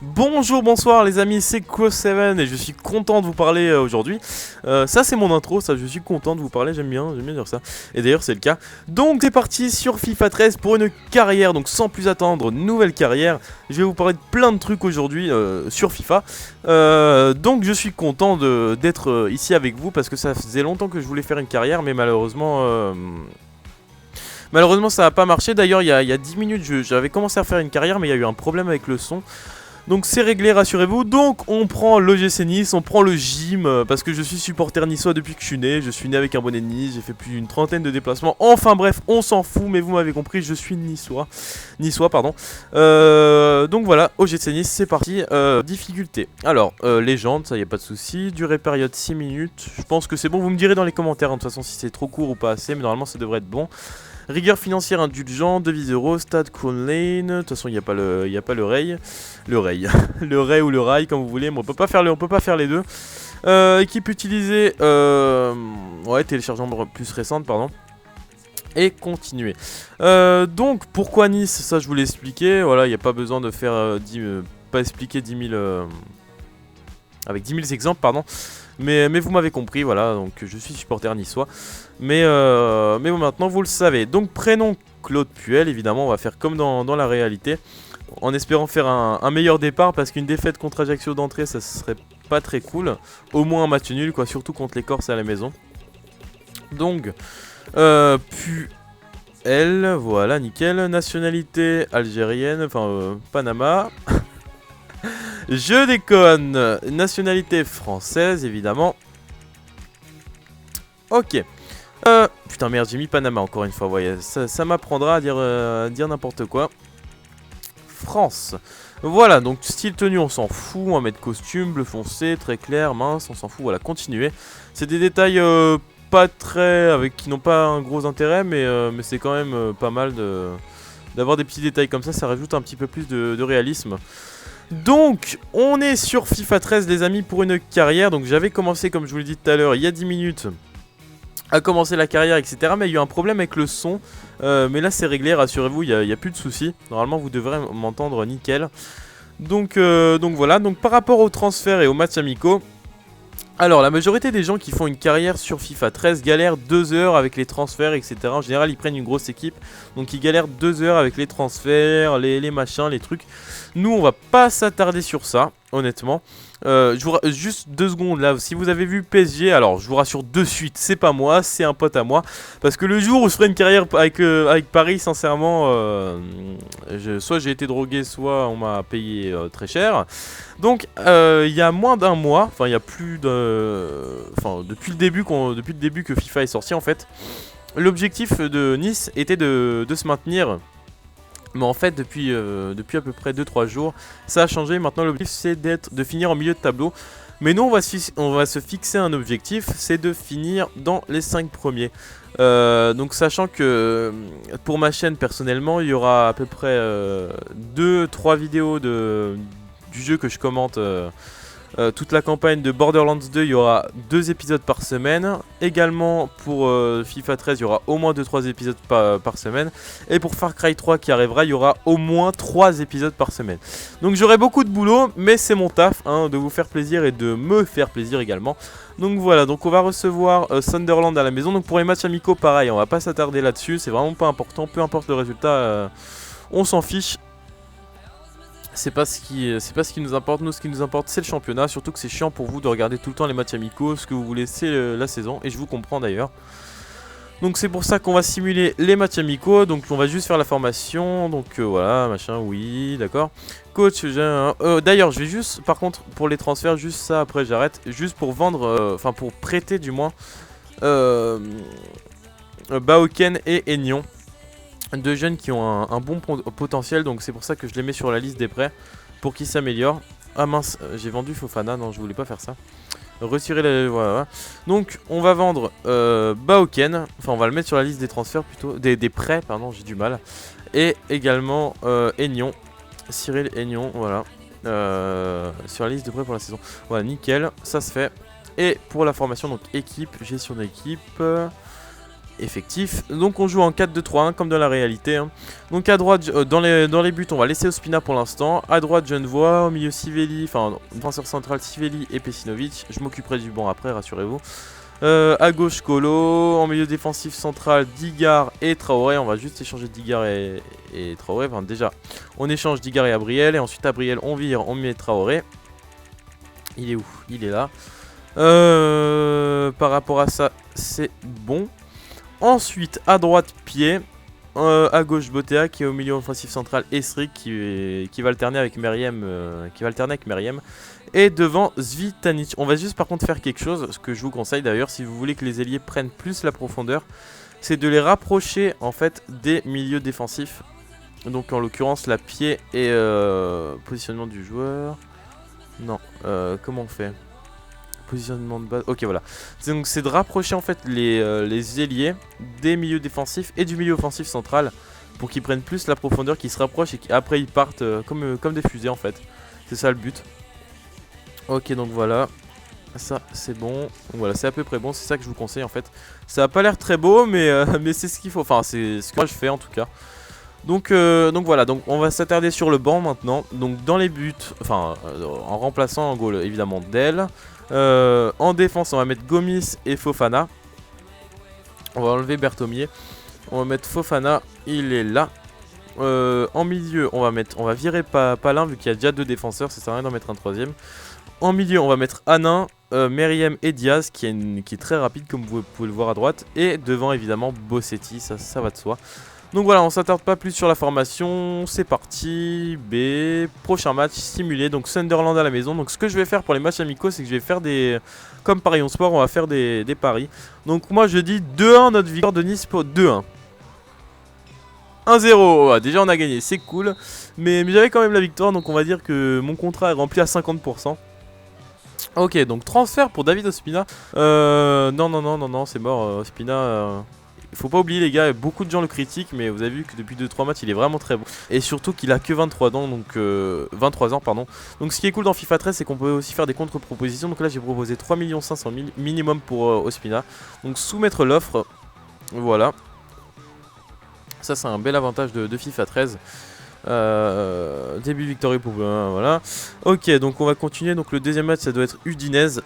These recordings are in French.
Bonjour, bonsoir les amis, c'est Quo7 et je suis content de vous parler aujourd'hui. Ça c'est mon intro, ça je suis content de vous parler, j'aime bien dire ça. Et d'ailleurs c'est le cas. Donc c'est parti sur FIFA 13 pour une carrière, donc sans plus attendre, nouvelle carrière. Je vais vous parler de plein de trucs aujourd'hui sur FIFA. Donc je suis content d'être ici avec vous parce que ça faisait longtemps que je voulais faire une carrière mais malheureusement ça n'a pas marché. D'ailleurs il y a 10 minutes j'avais commencé à faire une carrière mais il y a eu un problème avec le son. Donc c'est réglé, rassurez-vous. Donc on prend l'OGC Nice, on prend le gym, parce que je suis supporter niçois depuis que je suis né. Je suis né avec un bonnet de Nice, j'ai fait plus d'une trentaine de déplacements. Enfin bref, on s'en fout, mais vous m'avez compris, je suis niçois. Pardon. Donc voilà, OGC Nice, c'est parti. Difficulté. Alors, légende, ça y a pas de souci. Durée période 6 minutes. Je pense que c'est bon, vous me direz dans les commentaires, hein, de toute façon si c'est trop court ou pas assez, mais normalement ça devrait être bon. Rigueur financière indulgent, devise euro, stade Crown Lane. De toute façon, il n'y a pas le rail. Le rail. Le ray ou le rail, comme vous voulez. Mais on peut pas faire les deux. Équipe utilisée. Ouais, téléchargeant plus récente, pardon. Et continuer. Donc, pourquoi Nice? Ça, je vous l'ai expliqué. Voilà, il n'y a pas besoin de faire pas expliquer 10 000. Avec 10 000 exemples, pardon. Mais vous m'avez compris, voilà, donc je suis supporter niçois. Mais bon, maintenant vous le savez. Donc prénom Claude Puel, évidemment, on va faire comme dans la réalité. En espérant faire un meilleur départ, parce qu'une défaite contre Ajaccio d'entrée, ça serait pas très cool. Au moins un match nul, quoi, surtout contre les Corses à la maison. Donc, Puel, voilà, nickel. Nationalité algérienne, enfin Panama. Je déconne. Nationalité française, évidemment. Ok. Putain, merde, j'ai mis Panama encore une fois. Voyez, ça m'apprendra à dire n'importe quoi. France. Voilà, donc style tenue, on s'en fout. On va mettre costume, bleu foncé, très clair, mince, on s'en fout. Voilà, continuer. C'est des détails pas très. Qui n'ont pas un gros intérêt, mais c'est quand même pas mal d'avoir des petits détails comme ça. Ça rajoute un petit peu plus de réalisme. Donc, on est sur FIFA 13 les amis pour une carrière. Donc j'avais commencé, comme je vous l'ai dit tout à l'heure, il y a 10 minutes à commencer la carrière, etc. Mais il y a eu un problème avec le son. Mais là c'est réglé, rassurez-vous, il n'y a plus de soucis. Normalement vous devrez m'entendre nickel. Donc voilà, donc par rapport aux transferts et aux matchs amicaux. Alors la majorité des gens qui font une carrière sur FIFA 13 galèrent 2 heures avec les transferts, etc. En général ils prennent une grosse équipe, donc ils galèrent 2 heures avec les transferts, les machins, les trucs. Nous on va pas s'attarder sur ça, honnêtement. Juste 2 secondes là, si vous avez vu PSG, alors je vous rassure de suite, c'est pas moi, c'est un pote à moi. Parce que le jour où je ferai une carrière avec Paris, sincèrement, soit j'ai été drogué, soit on m'a payé très cher. Donc il y a moins d'un mois, enfin il y a plus de... Enfin depuis le début que FIFA est sorti en fait, l'objectif de Nice était de se maintenir. Mais en fait depuis à peu près 2-3 jours ça a changé. Maintenant l'objectif c'est de finir en milieu de tableau. Mais nous on va se fixer un objectif, c'est de finir dans les 5 premiers. Donc sachant que pour ma chaîne personnellement il y aura à peu près 2-3 vidéos du jeu que je commente. Toute la campagne de Borderlands 2, il y aura 2 épisodes par semaine. Également pour FIFA 13, il y aura au moins 2-3 épisodes par semaine. Et pour Far Cry 3 qui arrivera, il y aura au moins 3 épisodes par semaine. Donc j'aurai beaucoup de boulot, mais c'est mon taf hein, de vous faire plaisir et de me faire plaisir également. Donc voilà, donc on va recevoir Sunderland à la maison. Donc pour les matchs amicaux, pareil, on va pas s'attarder là-dessus. C'est vraiment pas important, peu importe le résultat, on s'en fiche. C'est pas ce qui nous importe. Nous ce qui nous importe c'est le championnat. Surtout que c'est chiant pour vous de regarder tout le temps les matchs amicaux. Ce que vous voulez c'est la saison. Et je vous comprends d'ailleurs. Donc c'est pour ça qu'on va simuler les matchs amicaux. Donc on va juste faire la formation. Donc voilà machin oui d'accord. Coach d'ailleurs je vais juste par contre pour les transferts juste ça après j'arrête. Juste pour vendre enfin pour prêter du moins Baoken et Aignan. 2 jeunes qui ont un bon potentiel, donc c'est pour ça que je les mets sur la liste des prêts pour qu'ils s'améliorent. Ah mince, j'ai vendu Fofana, non je voulais pas faire ça. Retirer les... Voilà. Donc on va vendre Baoken, enfin on va le mettre sur la liste des transferts plutôt, des prêts, pardon, j'ai du mal. Et également Aignan, Cyril Aignan, voilà. Sur la liste de prêts pour la saison. Voilà, nickel, ça se fait. Et pour la formation, donc équipe, gestion d'équipe... effectif. Donc on joue en 4-2-3-1 comme dans la réalité. Hein. Donc à droite, dans les buts, on va laisser Ospina pour l'instant. À droite, Genevois. Au milieu, Sivelli. Enfin, défenseur central, Sivelli et Pesinovic. Je m'occuperai du banc après, rassurez-vous. À gauche, Kolo. En milieu défensif central, Digard et Traoré. On va juste échanger Digard et Traoré. Enfin, déjà, on échange Digard et Abriel. Et ensuite, Abriel, on vire, on met Traoré. Il est où? Il est là. Par rapport à ça, c'est bon. Ensuite, à droite, Pied. À gauche, Botea qui est au milieu offensif central. Esrik qui va alterner avec Meriem. Et devant, Zvitanic. On va juste par contre faire quelque chose. Ce que je vous conseille d'ailleurs, si vous voulez que les ailiers prennent plus la profondeur, c'est de les rapprocher en fait des milieux défensifs. Donc en l'occurrence, la Pied et positionnement du joueur. Non, comment on fait? Positionnement de base. Ok, voilà. Donc c'est de rapprocher en fait les ailiers des milieux défensifs et du milieu offensif central pour qu'ils prennent plus la profondeur, qu'ils se rapprochent et qu'après ils partent comme des fusées en fait. C'est ça le but. Ok, donc voilà. Ça c'est bon. Donc voilà, c'est à peu près bon. C'est ça que je vous conseille en fait. Ça a pas l'air très beau, mais c'est ce qu'il faut. Enfin, c'est ce que moi je fais en tout cas. Donc voilà, donc on va s'attarder sur le banc maintenant. Donc dans les buts, enfin en remplaçant en goal évidemment Del. En défense on va mettre Gomis et Fofana. On va enlever Berthomier. On va mettre Fofana, il est là. En milieu on va virer Palin vu qu'il y a déjà deux défenseurs, ça sert à rien d'en mettre un troisième. En milieu on va mettre Hanin, Meriem et Diaz qui est très rapide comme vous pouvez le voir à droite. Et devant évidemment Bossetti, ça va de soi. Donc voilà, on s'attarde pas plus sur la formation, c'est parti, prochain match simulé, donc Sunderland à la maison. Donc ce que je vais faire pour les matchs amicaux, c'est que je vais faire comme Paris 11 Sport, on va faire des paris. Donc moi je dis 2-1 notre victoire de Nice pour 2-1. 1-0, ouais, déjà on a gagné, c'est cool, mais j'avais quand même la victoire, donc on va dire que mon contrat est rempli à 50%. Ok, donc transfert pour David Ospina. Non, c'est mort, Ospina... Il faut pas oublier les gars, beaucoup de gens le critiquent, mais vous avez vu que depuis 2-3 matchs il est vraiment très bon. Et surtout qu'il a que 23 ans, donc 23 ans pardon. Donc ce qui est cool dans FIFA 13 c'est qu'on peut aussi faire des contre-propositions. Donc là j'ai proposé 3 500 000 minimum pour Ospina. Donc soumettre l'offre, voilà. Ça c'est un bel avantage de FIFA 13. Début victorieux pour voilà. Ok, donc on va continuer. Donc le deuxième match ça doit être Udinese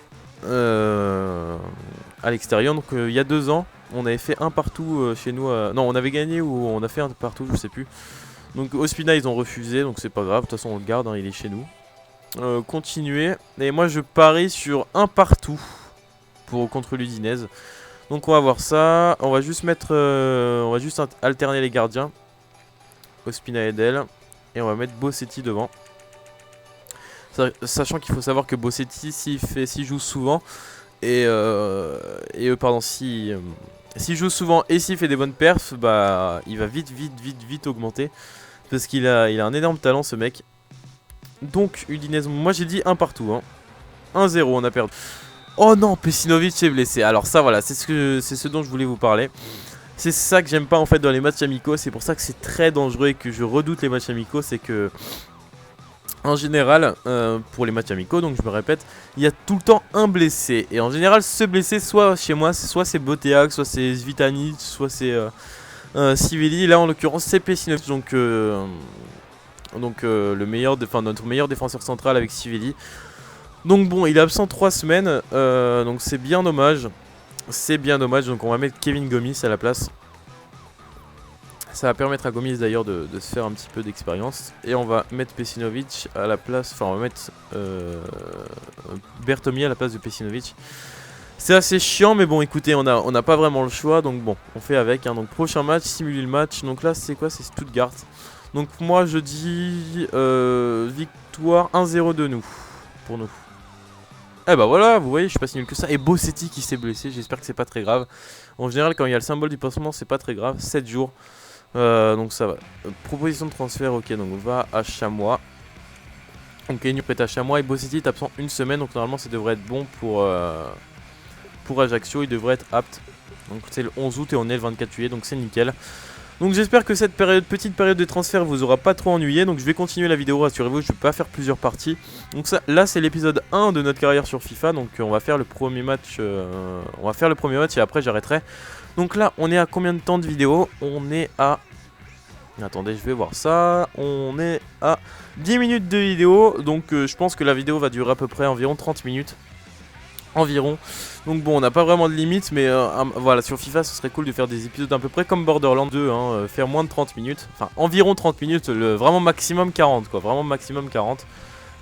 à l'extérieur. Donc il y a 2 ans on avait fait un partout chez nous. Non, on avait gagné ou on a fait un partout, je sais plus. Donc Ospina ils ont refusé, donc c'est pas grave. De toute façon on le garde, hein, il est chez nous. Continuer. Et moi je parie sur un partout contre l'Udinese. Donc on va voir ça. On va juste alterner les gardiens. Ospina et Del. Et on va mettre Bossetti devant. Sachant qu'il faut savoir que Bossetti s'il joue souvent s'il joue souvent et s'il fait des bonnes perfs, bah il va vite augmenter. Parce qu'il a un énorme talent ce mec. Donc Udinese, moi j'ai dit un partout. Hein. 1-0, on a perdu. Oh non, Pesinovic est blessé. Alors ça voilà, c'est ce dont je voulais vous parler. C'est ça que j'aime pas en fait dans les matchs amicaux. C'est pour ça que c'est très dangereux et que je redoute les matchs amicaux. C'est que... En général, pour les matchs amicaux, donc je me répète, il y a tout le temps un blessé. Et en général, ce blessé, soit chez moi, soit c'est Botea, soit c'est Zvitanic, soit c'est Sivelli. Là, en l'occurrence, c'est Pesinovic. Donc notre meilleur défenseur central avec Sivelli. Donc bon, il est absent 3 semaines. Donc c'est bien dommage. C'est bien dommage. Donc on va mettre Kevin Gomis à la place. Ça va permettre à Gomis d'ailleurs de se faire un petit peu d'expérience. Et on va mettre Pesinovic à la place. Enfin, on va mettre Berthomier à la place de Pesinovic. C'est assez chiant, mais bon, écoutez, on n'a pas vraiment le choix. Donc bon, on fait avec. Hein. Donc prochain match, simuler le match. Donc là, c'est quoi? C'est Stuttgart. Donc moi, je dis victoire 1-0 de nous. Pour nous. Eh bah voilà, vous voyez, je suis pas si nul que ça. Et Bossetti qui s'est blessé, j'espère que c'est pas très grave. En général, quand il y a le symbole du pansement, c'est pas très grave. 7 jours. Donc ça va. Proposition de transfert, ok, donc on va à Chamois. Ok, Nup est à Chamois et Bossetti est absent 1 semaine, donc normalement ça devrait être bon pour Ajaccio, il devrait être apte. Donc c'est le 11 août et on est le 24 juillet, donc c'est nickel. Donc j'espère que cette petite période de transfert vous aura pas trop ennuyé. Donc je vais continuer la vidéo, rassurez-vous, je vais pas faire plusieurs parties. Donc ça, là c'est l'épisode 1 de notre carrière sur FIFA. Donc on va faire le premier match et après j'arrêterai. Donc là, on est à combien de temps de vidéo? On est à... Attendez, je vais voir ça. On est à 10 minutes de vidéo. Donc je pense que la vidéo va durer à peu près environ 30 minutes. Environ. Donc bon, on n'a pas vraiment de limite, mais voilà, sur FIFA, ce serait cool de faire des épisodes à peu près comme Borderlands 2, hein, faire moins de 30 minutes. Enfin, environ 30 minutes, vraiment maximum 40, quoi. Vraiment maximum 40.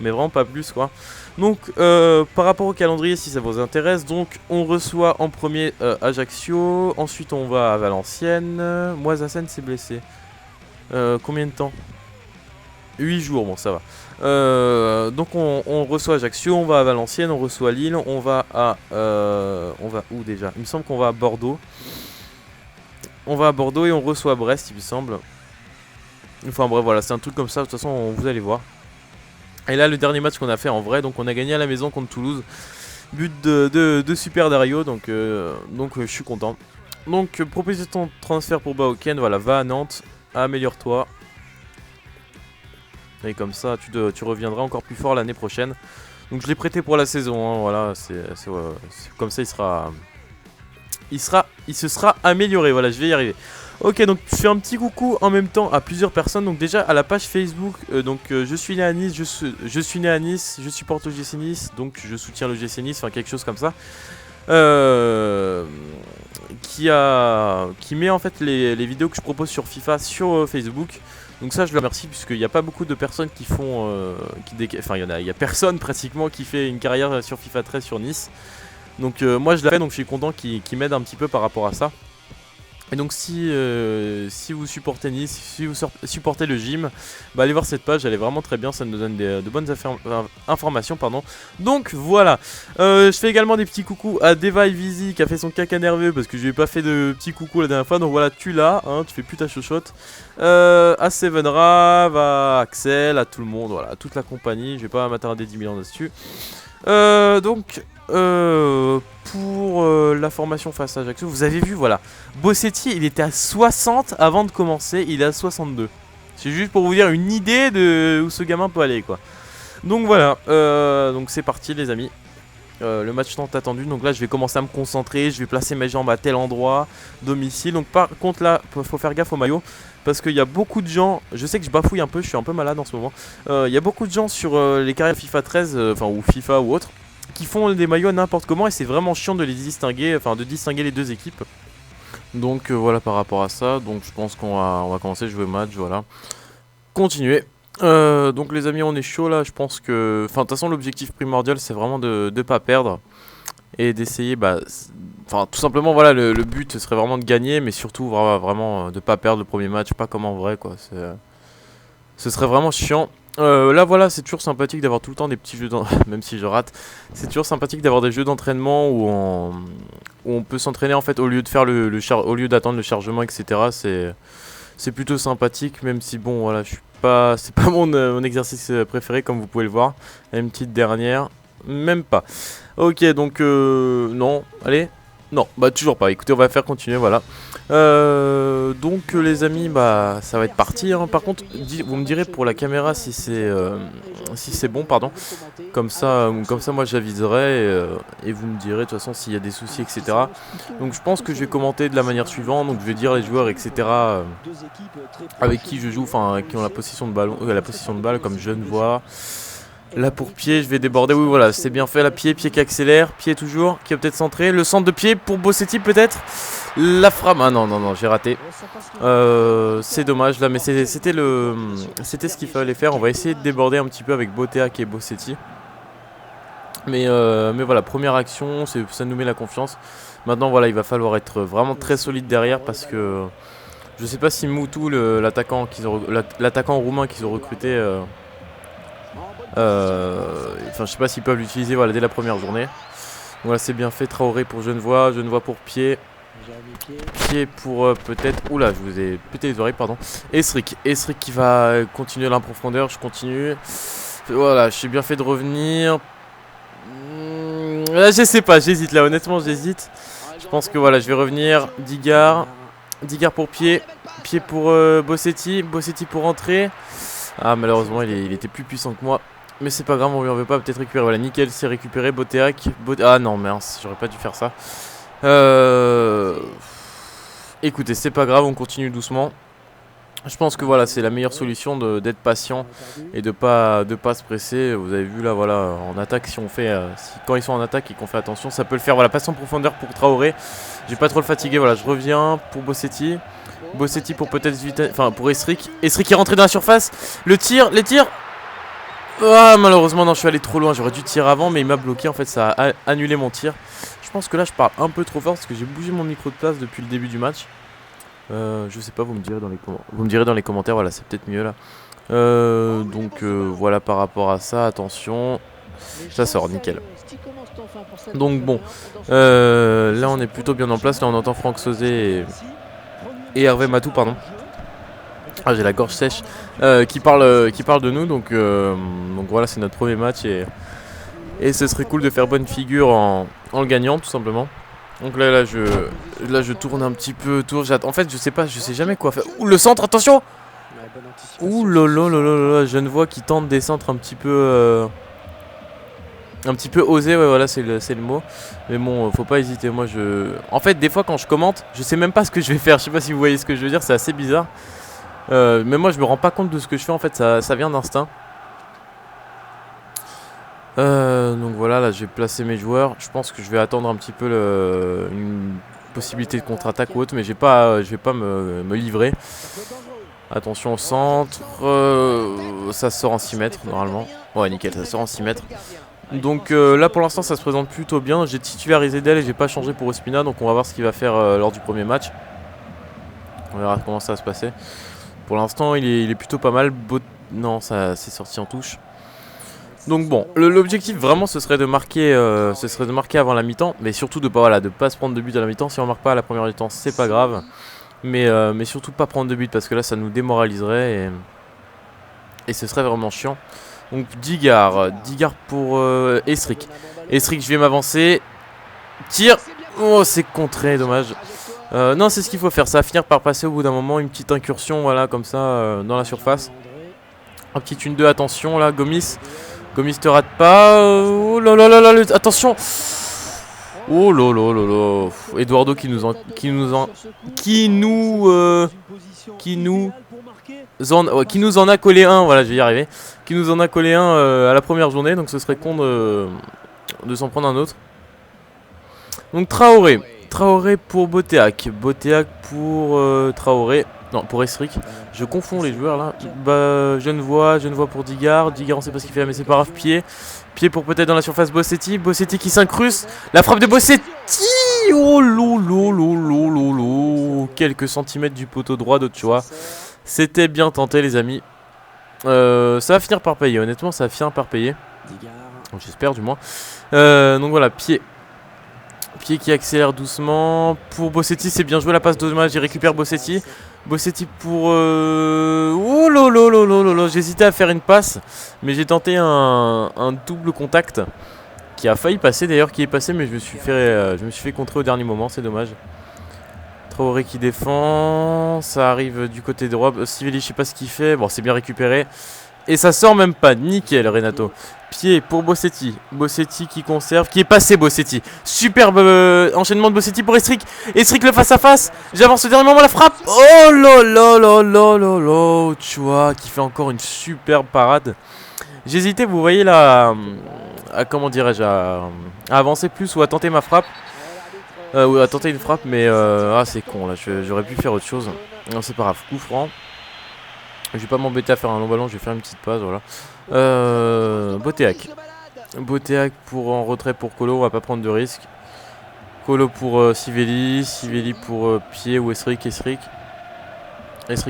Mais vraiment pas plus, quoi. Donc par rapport au calendrier, si ça vous intéresse, donc on reçoit en premier Ajaccio, ensuite on va à Valenciennes. Moisassen s'est blessé. Combien de temps? 8 jours, bon ça va. Donc on reçoit Ajaccio, on va à Valenciennes, on reçoit Lille, on va à... on va où déjà? Il me semble qu'on va à Bordeaux. On va à Bordeaux et on reçoit Brest, il me semble. Enfin bref, voilà, c'est un truc comme ça, de toute façon vous allez voir. Et là, le dernier match qu'on a fait en vrai, donc on a gagné à la maison contre Toulouse. But de Super Dario, donc je suis content. Donc, proposition de transfert pour Baoken, voilà, va à Nantes, améliore-toi. Et comme ça, tu reviendras encore plus fort l'année prochaine. Donc, je l'ai prêté pour la saison, hein, voilà, comme ça, il se sera amélioré, voilà, je vais y arriver. Ok, donc je fais un petit coucou en même temps à plusieurs personnes. Donc déjà à la page Facebook, je suis né à Nice, je suis né à Nice, je supporte le GC Nice, donc je soutiens le GC Nice, enfin quelque chose comme ça. Qui met en fait les vidéos que je propose sur FIFA sur Facebook. Donc ça je le remercie puisqu'il n'y a pas beaucoup de personnes qui font, enfin il y a personne pratiquement qui fait une carrière sur FIFA 13 sur Nice. Donc moi je l'ai fait, donc je suis content qu'il m'aide un petit peu par rapport à ça. Et donc si vous supportez Nice, si vous supportez le gym, bah allez voir cette page, elle est vraiment très bien, ça nous donne de bonnes informations, pardon. Donc voilà, je fais également des petits coucous à Deva et Vizi qui a fait son caca nerveux parce que je lui ai pas fait de petits coucous la dernière fois. Donc voilà, tu l'as, hein, tu fais plus ta chochotte. À Seven Rav, à Axel, à tout le monde, voilà, à toute la compagnie, je vais pas m'attarder 10 000 ans là-dessus. Pour la formation face à Ajaccio, vous avez vu, voilà, Bossetti, il était à 60 avant de commencer, il est à 62. C'est juste pour vous dire une idée de où ce gamin peut aller, quoi. Donc voilà, donc c'est parti les amis. Le match tant attendu, donc là je vais commencer à me concentrer, je vais placer mes jambes à tel endroit, domicile. Donc par contre là, faut faire gaffe au maillot, parce qu'il y a beaucoup de gens, je sais que je bafouille un peu, je suis un peu malade en ce moment. Il y a beaucoup de gens sur les carrières FIFA 13, enfin ou FIFA ou autre, qui font des maillots n'importe comment et c'est vraiment chiant de les distinguer, enfin de distinguer les deux équipes. Donc voilà par rapport à ça, donc je pense qu'on va commencer à jouer match, voilà. Continuer. Donc les amis on est chaud là, je pense que... Enfin de toute façon l'objectif primordial c'est vraiment de ne pas perdre. Et d'essayer, enfin tout simplement voilà, le but serait vraiment de gagner, mais surtout vraiment de pas perdre le premier match, pas comme en vrai quoi. Ce serait vraiment chiant. Là voilà, c'est toujours sympathique d'avoir tout le temps des petits jeux même si je rate, c'est toujours sympathique d'avoir des jeux d'entraînement où on peut s'entraîner en fait au lieu de faire au lieu d'attendre le chargement, etc. C'est plutôt sympathique, même si bon voilà, c'est pas mon exercice préféré comme vous pouvez le voir. Une petite dernière, même pas. Ok, donc non, allez. Non, toujours pas. Écoutez, on va faire continuer, voilà. Donc les amis, ça va être parti. Hein. Par contre, vous me direz pour la caméra si c'est bon, pardon. Comme ça, moi j'aviserai et vous me direz de toute façon s'il y a des soucis, etc. Donc je pense que je vais commenter de la manière suivante. Donc je vais dire les joueurs, etc. Avec qui je joue, enfin qui ont la possession de balle, comme Genevois. Là pour pied, je vais déborder, oui voilà, c'est bien fait, là pied qui accélère, pied toujours, qui va peut-être centrer, le centre de pied pour Bossetti peut-être, la frappe, ah non, j'ai raté, c'est dommage là, mais c'était ce qu'il fallait faire, on va essayer de déborder un petit peu avec Boteac et Bossetti, mais voilà, première action, ça nous met la confiance, maintenant voilà, il va falloir être vraiment très solide derrière parce que je sais pas si Moutou, l'attaquant roumain qu'ils ont recruté, je sais pas s'ils peuvent l'utiliser voilà, dès la première journée. Voilà, c'est bien fait. Traoré pour Genevois pour pied pour peut-être... Oula, je vous ai pété les oreilles, pardon. Esric qui va continuer là en profondeur. Je continue. Voilà, je suis bien fait de revenir. Là, je sais pas, j'hésite là, honnêtement, j'hésite. Je pense que voilà, je vais revenir. Digard pour pied pour Bossetti pour entrer. Ah, malheureusement, il était plus puissant que moi. Mais c'est pas grave, on lui en veut pas, peut-être récupérer. Voilà, nickel, c'est récupéré. Boteac. Ah non, mince, j'aurais pas dû faire ça. écoutez, c'est pas grave, on continue doucement. Je pense que voilà, c'est la meilleure solution d'être patient et de pas se presser. Vous avez vu là, voilà, en attaque, si on fait, quand ils sont en attaque et qu'on fait attention, ça peut le faire. Voilà, passe en profondeur pour Traoré. J'ai pas trop le fatigué. Voilà, je reviens pour Bossetti. Bossetti pour peut-être enfin pour Esric. Esric qui est rentré dans la surface. Les tirs. Ah, malheureusement, non, je suis allé trop loin. J'aurais dû tirer avant, mais il m'a bloqué. En fait, ça a annulé mon tir. Je pense que là, je parle un peu trop fort parce que j'ai bougé mon micro de place depuis le début du match. Je sais pas, vous me direz dans les commentaires, voilà, c'est peut-être mieux là. Voilà, par rapport à ça, attention, ça sort, nickel. Donc bon, là on est plutôt bien en place, là on entend Franck Sauzet et Hervé Matou, pardon. Ah, j'ai la gorge sèche, qui parle de nous, donc voilà, c'est notre premier match et ce serait cool de faire bonne figure en le gagnant, tout simplement. Donc là je tourne un petit peu autour. En fait, je sais jamais quoi faire. Ouh, le centre, attention. Ouh là, Genevois qui tente des centres un petit peu osés, ouais, voilà, c'est le mot. Mais bon, faut pas hésiter. Moi, en fait, des fois quand je commente, je sais même pas ce que je vais faire. Je sais pas si vous voyez ce que je veux dire, c'est assez bizarre. Mais moi, je me rends pas compte de ce que je fais. En fait, ça vient d'instinct. Donc voilà, là j'ai placé mes joueurs. Je pense que je vais attendre un petit peu une possibilité de contre-attaque ou autre, mais je vais pas me livrer. Attention au centre, ça sort en 6 mètres normalement. Ouais, nickel, ça sort en 6 mètres. Donc là pour l'instant ça se présente plutôt bien. J'ai titularisé Del et j'ai pas changé pour Ospina, donc on va voir ce qu'il va faire lors du premier match. On verra comment ça va se passer. Pour l'instant il est plutôt pas mal. Non, ça c'est sorti en touche. Donc bon, l'objectif vraiment ce serait de marquer avant la mi-temps, mais surtout de pas se prendre de but à la mi-temps. Si on marque pas à la première mi-temps, c'est pas grave, mais surtout pas prendre de but parce que là ça nous démoraliserait et ce serait vraiment chiant. Donc Digard pour Esric. Esric, je vais m'avancer. Tire. Oh, c'est contré, dommage. Non, c'est ce qu'il faut faire, ça va finir par passer au bout d'un moment, une petite incursion, voilà, comme ça, dans la surface. Un petit 1-2, attention là, Gomis te rate pas. Oh là là là là, attention. Oh là là là là. Eduardo qui nous en a collé un. Voilà, je vais y arriver. Qui nous en a collé un à la première journée. Donc ce serait con de s'en prendre un autre. Donc Traoré pour Boteac pour Traoré. Non, pour Esric. Je confonds les joueurs là. Genevois pour Digard, on sait pas ce qu'il fait là, mais c'est pas grave. Pied pour peut-être dans la surface Bossetti qui s'incruste. La frappe de Bossetti. Oh lolo. Quelques centimètres du poteau droit d'Ochoa. C'était bien tenté les amis. Ça va finir par payer, honnêtement ça va finir par payer. J'espère du moins. Donc voilà, pied qui accélère doucement. Pour Bossetti, c'est bien joué la passe dommage. Il récupère Bossetti pour... Oh lolo. J'hésitais à faire une passe, mais j'ai tenté un double contact qui a failli passer d'ailleurs, qui est passé, mais je me suis fait contrer au dernier moment, c'est dommage. Traoré qui défend, ça arrive du côté droit. Sivelli, je sais pas ce qu'il fait. Bon, c'est bien récupéré. Et ça sort même pas, nickel Renato. Pied pour Bossetti qui conserve, qui est passé Bossetti. Superbe enchaînement de Bossetti pour Esric le face à face. J'avance au dernier moment, la frappe. Oh là, tu vois, qui fait encore une superbe parade. J'hésitais, vous voyez là, à comment dirais-je, à avancer plus ou à tenter ma frappe. Ou à tenter une frappe, mais c'est con là, j'aurais pu faire autre chose. Non, c'est pas grave, coup franc. Je vais pas m'embêter à faire un long ballon, je vais faire une petite passe, voilà. Boteac pour en retrait pour Colo, on va pas prendre de risque. Colo pour Sivelli pour Pied ou Esric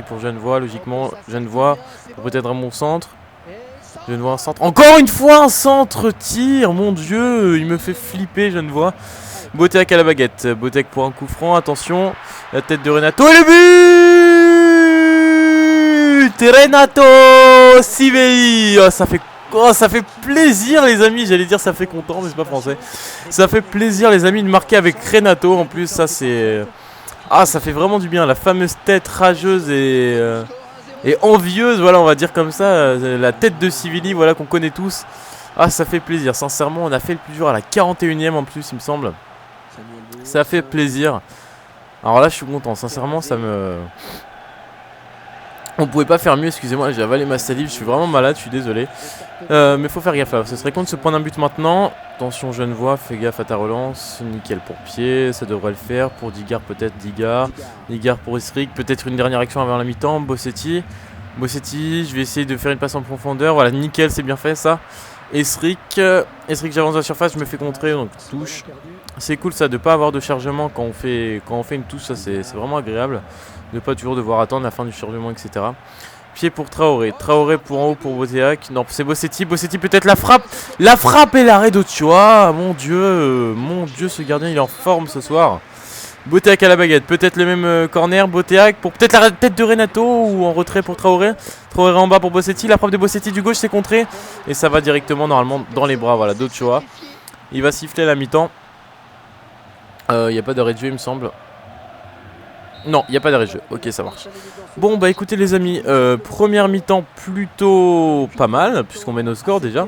pour Genevois, logiquement. Genevois pour peut-être un bon centre. Genevois un centre. Encore une fois un centre tir, mon dieu, il me fait flipper Genevois. Boteac à la baguette, Boteac pour un coup franc, attention. La tête de Renato et le but Renato Sivelli. Ça fait plaisir les amis, j'allais dire ça fait content mais c'est pas français. Ça fait plaisir les amis de marquer avec Renato en plus, ça c'est... ça fait vraiment du bien, la fameuse tête rageuse et envieuse, voilà on va dire comme ça, la tête de Sivelli, voilà qu'on connaît tous. Ça fait plaisir, sincèrement on a fait le plus dur à la 41e en plus il me semble. Ça fait plaisir. Alors là je suis content, sincèrement ça me... On pouvait pas faire mieux, excusez-moi, j'ai avalé ma salive, je suis vraiment malade, je suis désolé. Mais faut faire gaffe là, ce serait con de se prendre un but maintenant. Attention Genevois, fais gaffe à ta relance, nickel pour pied, ça devrait le faire. Pour Digard peut-être, Digard pour Esric, peut-être une dernière action avant la mi-temps, Bossetti, je vais essayer de faire une passe en profondeur, voilà nickel, c'est bien fait ça. Esric, j'avance dans la surface, je me fais contrer, donc touche. C'est cool ça de pas avoir de chargement quand on fait une touche, ça c'est vraiment agréable. De pas toujours devoir attendre la fin du chargement, etc. Pied pour Traoré pour en haut pour Boteac. Non, c'est Bossetti peut-être la frappe et l'arrêt d'Ochoa. Mon dieu, ce gardien il est en forme ce soir. Boteac à la baguette, peut-être le même corner, Boteac pour peut-être la tête de Renato ou en retrait pour Traoré en bas pour Bossetti, la frappe de Bossetti du gauche c'est contré. Et ça va directement normalement dans les bras, voilà, d'Ochoa. Il va siffler à la mi-temps. Il n'y a pas d'arrêt de jeu il me semble. Non, il n'y a pas d'arrêt de jeu. Ok, ça marche. Bon, bah écoutez les amis, première mi-temps plutôt pas mal, puisqu'on mène au score déjà.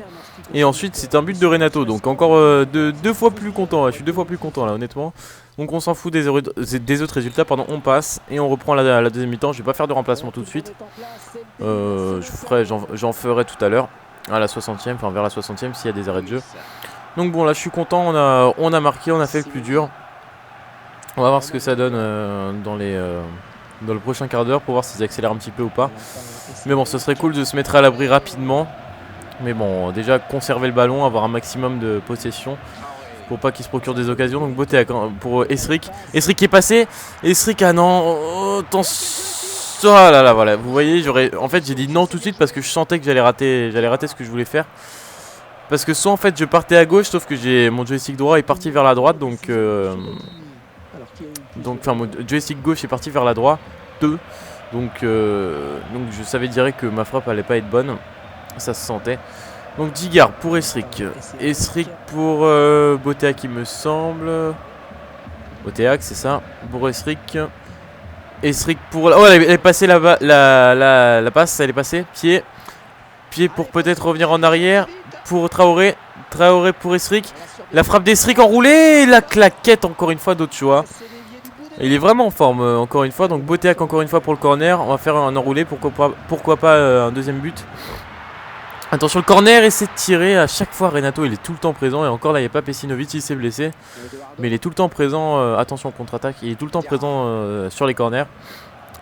Et ensuite, c'est un but de Renato, donc encore deux fois plus content. Ouais, je suis 2 fois plus content là, honnêtement. Donc on s'en fout des autres résultats, pardon, on passe. Et on reprend la deuxième mi-temps. Je vais pas faire de remplacement tout de suite. J'en ferai tout à l'heure, à la 60e, enfin vers la 60e s'il y a des arrêts de jeu. Donc bon, là je suis content, on a marqué, on a fait le plus dur. On va voir ce que ça donne dans le prochain quart d'heure pour voir s'ils accélèrent un petit peu ou pas. Mais bon, ce serait cool de se mettre à l'abri rapidement. Mais bon, déjà conserver le ballon, avoir un maximum de possession pour pas qu'il se procure des occasions. Donc beauté pour Esric. Esric qui est passé. Esric, ah non. Oh, attention. Ah là là, voilà. Vous voyez, en fait, j'ai dit non tout de suite parce que je sentais que j'allais rater ce que je voulais faire. Parce que soit en fait je partais à gauche, sauf que mon joystick droit est parti vers la droite, donc mon joystick gauche est parti vers la droite, donc je savais direct que ma frappe allait pas être bonne, ça se sentait. Donc Digard pour Esric pour Boteac il me semble, Boteac c'est ça, pour Esric pour, oh elle est passée là-bas, la passe elle est passée, pied pour peut-être revenir en arrière, pour Traoré pour Esric, la frappe d'Esric enroulée, la claquette encore une fois d'Ochoa. Il est vraiment en forme encore une fois, donc Boteac encore une fois pour le corner, on va faire un enroulé, pourquoi pas un deuxième but. Attention le corner, essaie de tirer, à chaque fois Renato il est tout le temps présent, et encore là il n'y a pas Pesinovic, il s'est blessé, mais il est tout le temps présent, attention contre-attaque, il est tout le temps présent sur les corners,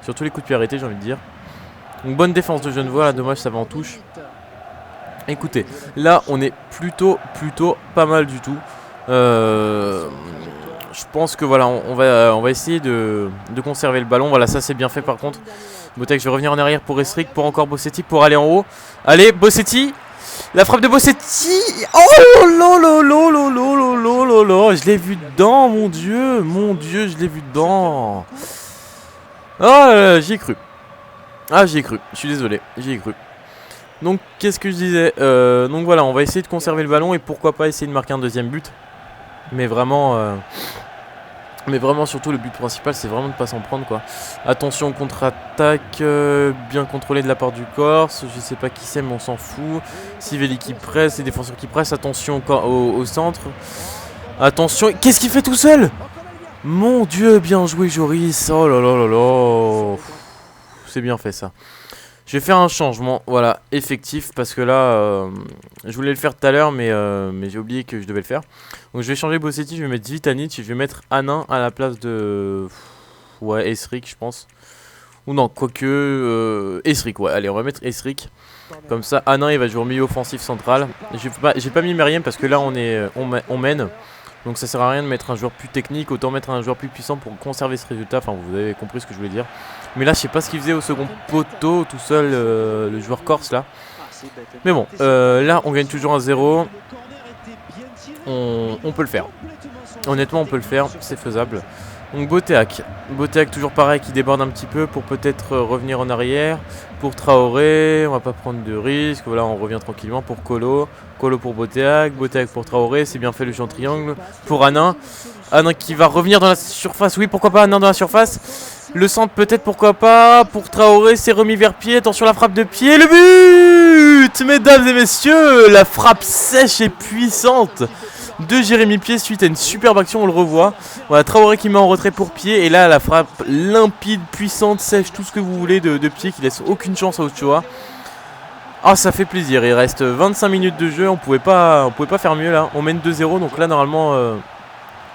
sur tous les coups de pied arrêtés j'ai envie de dire. Donc bonne défense de Genevois, là dommage ça va en touche. Écoutez, là on est plutôt pas mal du tout. Je pense que voilà, on va essayer de conserver le ballon. Voilà, ça c'est bien fait par contre. Boteac, je vais revenir en arrière pour Esric, pour encore Bossetti, pour aller en haut. Allez, Bossetti, la frappe de Bossetti. Oh là là là là là là là là, je l'ai vu dedans, mon dieu, je l'ai vu dedans. Oh là là, j'y ai cru. Ah, j'y ai cru, je suis désolé, j'y ai cru. Donc, qu'est-ce que je disais, donc voilà, on va essayer de conserver le ballon et pourquoi pas essayer de marquer un deuxième but. Mais vraiment, surtout le but principal c'est vraiment de pas s'en prendre quoi. Attention contre-attaque, bien contrôlé de la part du Corse, je sais pas qui c'est mais on s'en fout. Sivelli qui presse, les défenseurs qui pressent, attention au centre. Attention, qu'est-ce qu'il fait tout seul? Mon dieu, bien joué Joris, oh là là là là. C'est bien fait ça. Je vais faire un changement, voilà, effectif, parce que là, je voulais le faire tout à l'heure, mais j'ai oublié que je devais le faire. Donc je vais changer Bossetti, je vais mettre Vitanic, je vais mettre Hanin à la place de... Ouais, Esric, je pense. Ou non, quoique... Esric, ouais, allez, on va mettre Esric. Comme ça, Hanin, il va jouer au milieu offensif central. J'ai pas mis Meriem, parce que là, on mène. Donc ça sert à rien de mettre un joueur plus technique, autant mettre un joueur plus puissant pour conserver ce résultat. Enfin, vous avez compris ce que je voulais dire. Mais là, je sais pas ce qu'il faisait au second poteau, tout seul, le joueur corse là. Mais bon, là, on gagne toujours 1-0. On peut le faire. Honnêtement, on peut le faire, c'est faisable. Donc Boteac toujours pareil, qui déborde un petit peu pour peut-être revenir en arrière. Pour Traoré, on va pas prendre de risques. Voilà, on revient tranquillement pour Colo pour Boteac pour Traoré, c'est bien fait le jeu en triangle. Pour Hanin qui va revenir dans la surface. Oui, pourquoi pas Hanin dans la surface. Le centre peut-être, pourquoi pas. Pour Traoré, c'est remis vers pied. Attention la frappe de pied. Le but, mesdames et messieurs, la frappe sèche et puissante de Jérémy Pied suite à une superbe action, on le revoit. Voilà, Traoré qui met en retrait pour Pied. Et là, la frappe limpide, puissante, sèche, tout ce que vous voulez de Pied qui laisse aucune chance à Ochoa. Ah, ça fait plaisir. Il reste 25 minutes de jeu. On pouvait pas faire mieux là. On mène 2-0. Donc là, normalement,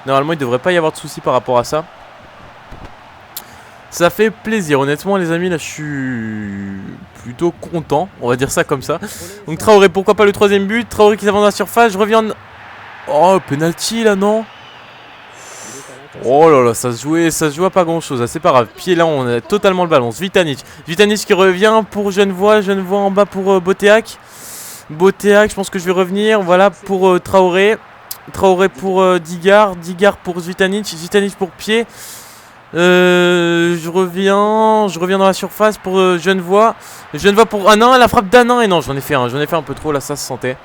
il ne devrait pas y avoir de soucis par rapport à ça. Ça fait plaisir, honnêtement les amis, là je suis plutôt content, on va dire ça comme ça. Donc Traoré, pourquoi pas le troisième but, Traoré qui s'avance dans la surface, je reviens... Oh, penalty là, non? Oh là là, ça se jouait à pas grand chose, c'est pas grave. Pied là, on a totalement le ballon. Zvitanic qui revient pour Genevois en bas pour Boteac. Boteac, je pense que je vais revenir, voilà pour Traoré. Traoré pour Digard pour Zvitanic pour Pied. Je reviens dans la surface pour Genevois pour Anin, la frappe d'Anin. Et non, j'en ai fait un peu trop là, ça se sentait.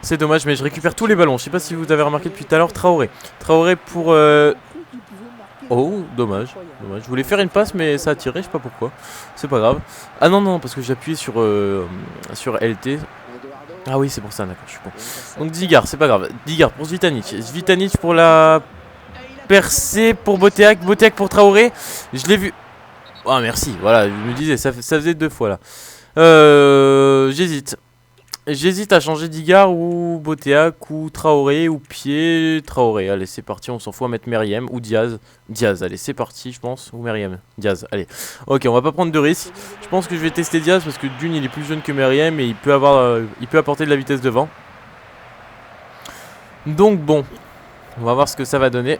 C'est dommage, mais je récupère tous les ballons. Je sais pas si vous avez remarqué depuis tout à l'heure. Traoré pour oh, dommage. Je voulais faire une passe, mais ça a tiré, je sais pas pourquoi. C'est pas grave. Ah non, parce que j'ai appuyé sur LT. Ah oui, c'est pour ça, d'accord, je suis con. Donc Digard, c'est pas grave. Digard pour Zvitanic pour la percée pour Boteac pour Traoré. Je l'ai vu. Ah merci, voilà, je me disais, ça faisait 2 fois là. J'hésite à changer Digard ou Boteac ou Traoré ou Pied. Traoré, allez c'est parti, on s'en fout, à mettre Meriem ou Diaz. Allez c'est parti je pense, ou Meriem. Diaz, allez. Ok, on va pas prendre de risques. Je pense que je vais tester Diaz parce que d'une il est plus jeune que Meriem et il peut apporter de la vitesse devant. Donc bon, on va voir ce que ça va donner.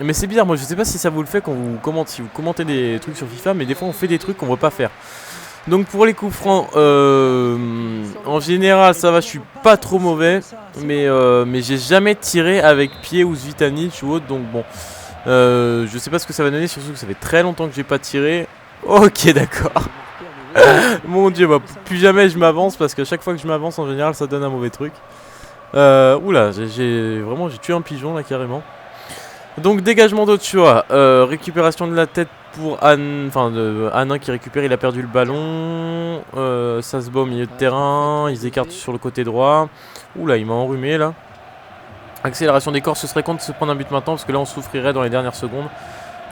Mais c'est bizarre, moi je sais pas si ça vous le fait quand vous commentez, si vous commentez des trucs sur FIFA, mais des fois on fait des trucs qu'on veut pas faire. Donc pour les coups francs, en général ça va, je suis pas trop mauvais, mais j'ai jamais tiré avec Pied ou Zvitanic ou autre, donc bon, je sais pas ce que ça va donner, surtout que ça fait très longtemps que j'ai pas tiré. Ok, d'accord. Mon dieu, bah, plus jamais je m'avance parce qu'à chaque fois que je m'avance en général ça donne un mauvais truc. Oula, j'ai tué un pigeon là carrément. Donc dégagement d'Ochoa, récupération de la tête pour Anin qui récupère, il a perdu le ballon. Ça se bat au milieu de terrain, ils écartent sur le côté droit. Oula, il m'a enrhumé là. Accélération des corps, ce serait con de se prendre un but maintenant parce que là on souffrirait dans les dernières secondes.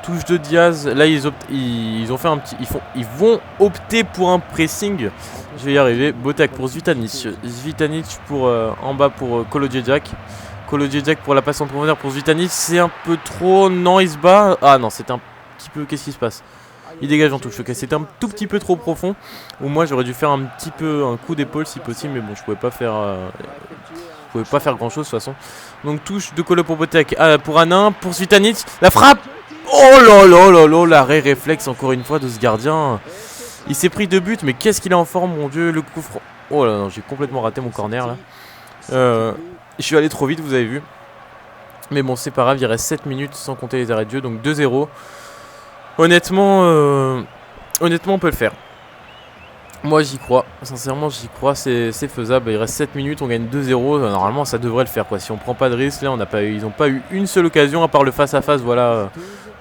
Touche de Diaz, là ils vont opter pour un pressing. Je vais y arriver. Boteac pour Zvitanic pour en bas pour Kolodjejak. Kolodjejak pour la passe en profondeur pour Zvitanic, c'est un peu trop, non il se bat, ah non c'est un petit peu, qu'est-ce qui se passe? Il dégage en touche, ok, c'était un tout petit peu trop profond, ou moi j'aurais dû faire un petit peu un coup d'épaule si possible, mais bon je pouvais pas faire grand chose de toute façon. Donc touche de Kolo pour Boteac, pour Anin, pour Zvitanic, la frappe. Oh là là là là, l'arrêt réflexe encore une fois de ce gardien. Il s'est pris 2 buts, mais qu'est-ce qu'il est en forme, mon dieu, le coup franc. Oh là non, j'ai complètement raté mon corner là. Je suis allé trop vite, vous avez vu. Mais bon, c'est pas grave, il reste 7 minutes sans compter les arrêts de jeu, donc 2-0. Honnêtement, on peut le faire. Moi, j'y crois. Sincèrement, j'y crois, c'est faisable. Il reste 7 minutes, on gagne 2-0. Normalement, ça devrait le faire, quoi. Si on prend pas de risque, là, ils n'ont pas eu une seule occasion, à part le face-à-face, voilà,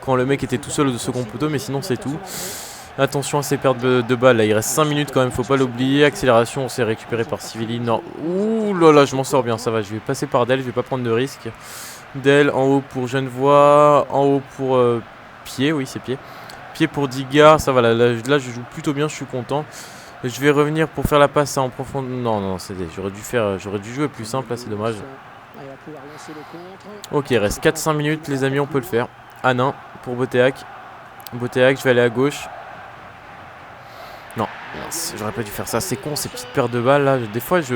quand le mec était tout seul au second poteau, mais sinon, c'est tout. Attention à ces pertes de balles, là il reste 5 minutes quand même, faut pas l'oublier. Accélération, on s'est récupéré par Civilli. Non, ouh là là, je m'en sors bien, ça va. Je vais passer par Del, je vais pas prendre de risque. Del en haut pour Genevois, en haut pour Pied, oui c'est Pied. Pied pour Digard, ça va, là je joue plutôt bien, je suis content. Je vais revenir pour faire la passe en profondeur. Non, j'aurais dû jouer plus simple, là c'est dommage. Ok, il reste 4-5 minutes, les amis, on peut le faire. Anin pour Boteac. Boteac, je vais aller à gauche. Non, j'aurais pas dû faire ça, c'est con ces petites paires de balles là. Des fois je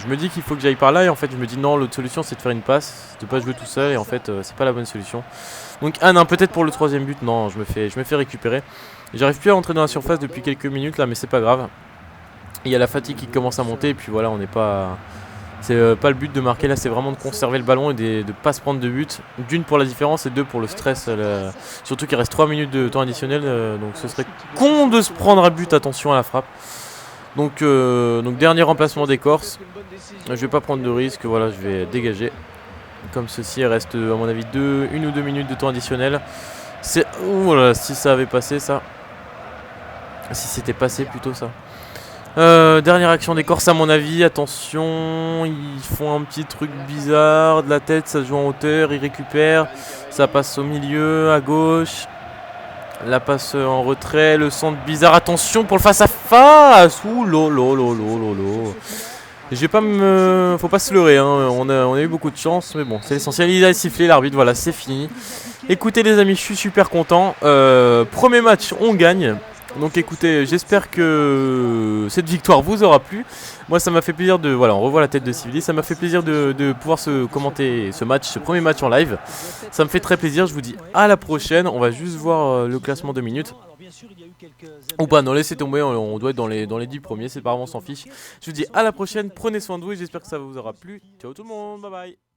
me dis qu'il faut que j'aille par là et en fait je me dis non, l'autre solution c'est de faire une passe, de pas jouer tout seul et en fait c'est pas la bonne solution. Donc non, peut-être pour le troisième but, non, je me fais récupérer. J'arrive plus à rentrer dans la surface depuis quelques minutes là, mais c'est pas grave. Il y a la fatigue qui commence à monter et puis voilà, on n'est pas... C'est pas le but de marquer là, c'est vraiment de conserver le ballon et de pas se prendre de but. D'une pour la différence et deux pour le stress. Surtout qu'il reste 3 minutes de temps additionnel, donc ce serait con de se prendre à but, attention à la frappe. Donc dernier remplacement des Corses. Je vais pas prendre de risque, voilà, je vais dégager. Comme ceci, il reste à mon avis 1 ou 2 minutes de temps additionnel. Voilà, si ça avait passé ça. Si c'était passé plutôt ça. Dernière action des Corses à mon avis, attention, ils font un petit truc bizarre, de la tête, ça se joue en hauteur, ils récupèrent, ça passe au milieu, à gauche, la passe en retrait, le centre bizarre, attention pour le face à face, ouh lolo. Je vais pas me... Faut pas se leurrer, hein. On a eu beaucoup de chance, mais bon, c'est l'essentiel, il a sifflé l'arbitre, voilà, c'est fini. Écoutez les amis, je suis super content, premier match, on gagne. Donc écoutez, j'espère que cette victoire vous aura plu. Moi ça m'a fait plaisir de... Voilà, on revoit la tête de Civilis. Ça m'a fait plaisir de pouvoir commenter ce match, ce premier match en live. Ça me fait très plaisir, je vous dis à la prochaine. On va juste voir le classement de minutes. Ou pas, non laissez tomber, on doit être dans les 10 premiers, c'est pas vraiment, on s'en fiche. Je vous dis à la prochaine, prenez soin de vous et j'espère que ça vous aura plu. Ciao tout le monde, bye bye.